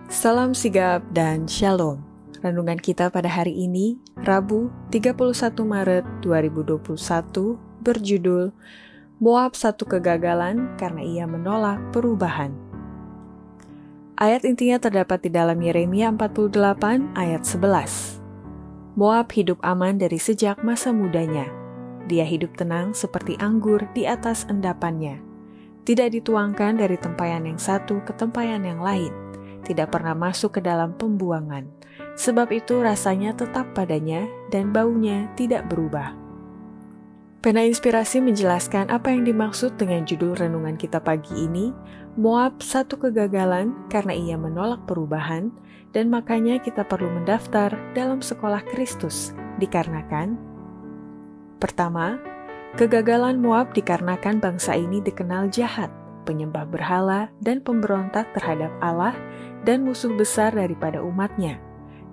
Salam sigap dan shalom. Renungan kita pada hari ini, Rabu 31 Maret 2021, berjudul Moab satu kegagalan karena ia menolak perubahan. Ayat intinya terdapat di dalam Yeremia 48 ayat 11. Moab hidup aman dari sejak masa mudanya. Dia hidup tenang seperti anggur di atas endapannya. Tidak dituangkan dari tempayan yang satu ke tempayan yang lain. Tidak pernah masuk ke dalam pembuangan. Sebab itu rasanya tetap padanya dan baunya tidak berubah. Pena Inspirasi menjelaskan apa yang dimaksud dengan judul renungan kita pagi ini, Moab satu kegagalan karena ia menolak perubahan, dan makanya kita perlu mendaftar dalam sekolah Kristus, dikarenakan pertama, kegagalan Moab dikarenakan bangsa ini dikenal jahat, penyembah berhala, dan pemberontak terhadap Allah, dan musuh besar daripada umatnya.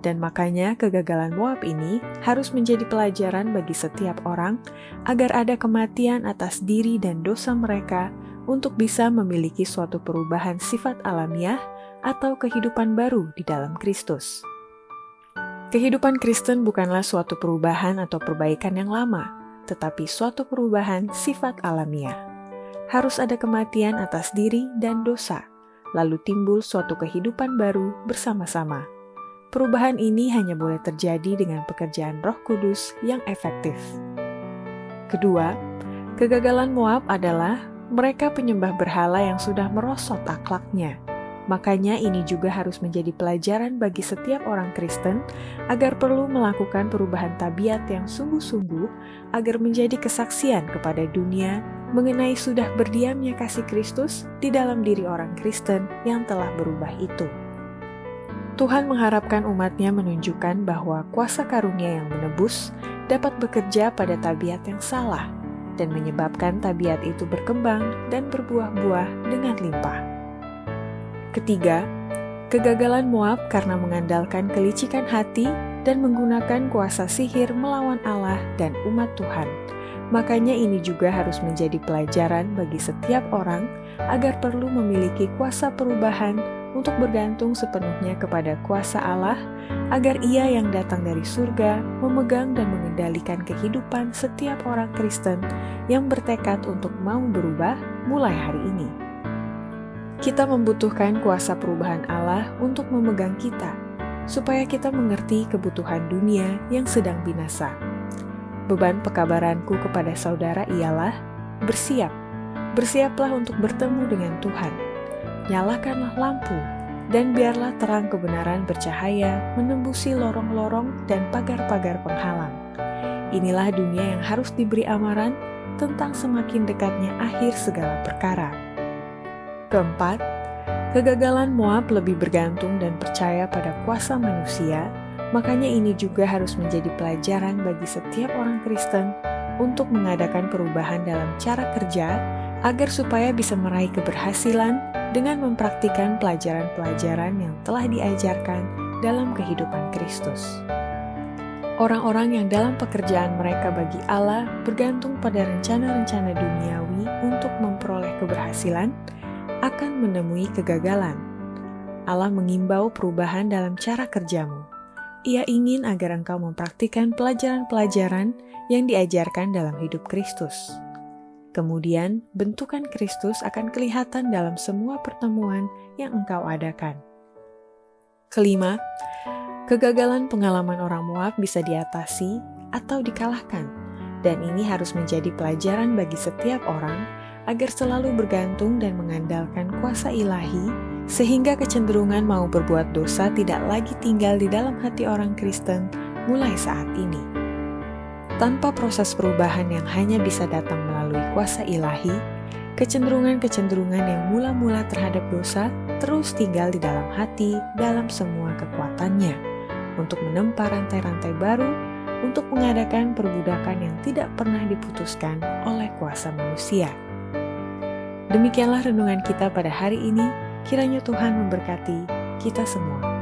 Dan makanya kegagalan Moab ini harus menjadi pelajaran bagi setiap orang agar ada kematian atas diri dan dosa mereka untuk bisa memiliki suatu perubahan sifat alamiah atau kehidupan baru di dalam Kristus. Kehidupan Kristen bukanlah suatu perubahan atau perbaikan yang lama, tetapi suatu perubahan sifat alamiah. Harus ada kematian atas diri dan dosa, lalu timbul suatu kehidupan baru bersama-sama. Perubahan ini hanya boleh terjadi dengan pekerjaan Roh Kudus yang efektif. Kedua, kegagalan Moab adalah mereka penyembah berhala yang sudah merosot akhlaknya. Makanya ini juga harus menjadi pelajaran bagi setiap orang Kristen agar perlu melakukan perubahan tabiat yang sungguh-sungguh agar menjadi kesaksian kepada dunia mengenai sudah berdiamnya kasih Kristus di dalam diri orang Kristen yang telah berubah itu. Tuhan mengharapkan umatnya menunjukkan bahwa kuasa karunia yang menebus dapat bekerja pada tabiat yang salah dan menyebabkan tabiat itu berkembang dan berbuah-buah dengan limpah. Ketiga, kegagalan Moab karena mengandalkan kelicikan hati dan menggunakan kuasa sihir melawan Allah dan umat Tuhan. Makanya ini juga harus menjadi pelajaran bagi setiap orang agar perlu memiliki kuasa perubahan untuk bergantung sepenuhnya kepada kuasa Allah, agar Ia yang datang dari surga memegang dan mengendalikan kehidupan setiap orang Kristen yang bertekad untuk mau berubah mulai hari ini. Kita membutuhkan kuasa perubahan Allah untuk memegang kita, supaya kita mengerti kebutuhan dunia yang sedang binasa. Beban pekabaranku kepada saudara ialah, bersiaplah untuk bertemu dengan Tuhan. Nyalakanlah lampu, dan biarlah terang kebenaran bercahaya menembusi lorong-lorong dan pagar-pagar penghalang. Inilah dunia yang harus diberi amaran tentang semakin dekatnya akhir segala perkara. Keempat, kegagalan Moab lebih bergantung dan percaya pada kuasa manusia, makanya ini juga harus menjadi pelajaran bagi setiap orang Kristen untuk mengadakan perubahan dalam cara kerja agar supaya bisa meraih keberhasilan dengan mempraktikkan pelajaran-pelajaran yang telah diajarkan dalam kehidupan Kristus. Orang-orang yang dalam pekerjaan mereka bagi Allah bergantung pada rencana-rencana duniawi untuk memperoleh keberhasilan akan menemui kegagalan. Allah mengimbau perubahan dalam cara kerjamu. Ia ingin agar engkau mempraktikkan pelajaran-pelajaran yang diajarkan dalam hidup Kristus. Kemudian, bentukan Kristus akan kelihatan dalam semua pertemuan yang engkau adakan. Kelima, kegagalan pengalaman orang Moab bisa diatasi atau dikalahkan, dan ini harus menjadi pelajaran bagi setiap orang agar selalu bergantung dan mengandalkan kuasa ilahi, sehingga kecenderungan mau berbuat dosa tidak lagi tinggal di dalam hati orang Kristen mulai saat ini. Tanpa proses perubahan yang hanya bisa datang melalui kuasa ilahi, kecenderungan-kecenderungan yang mula-mula terhadap dosa terus tinggal di dalam hati dalam semua kekuatannya, untuk menempa rantai-rantai baru, untuk mengadakan perbudakan yang tidak pernah diputuskan oleh kuasa manusia. Demikianlah renungan kita pada hari ini, kiranya Tuhan memberkati kita semua.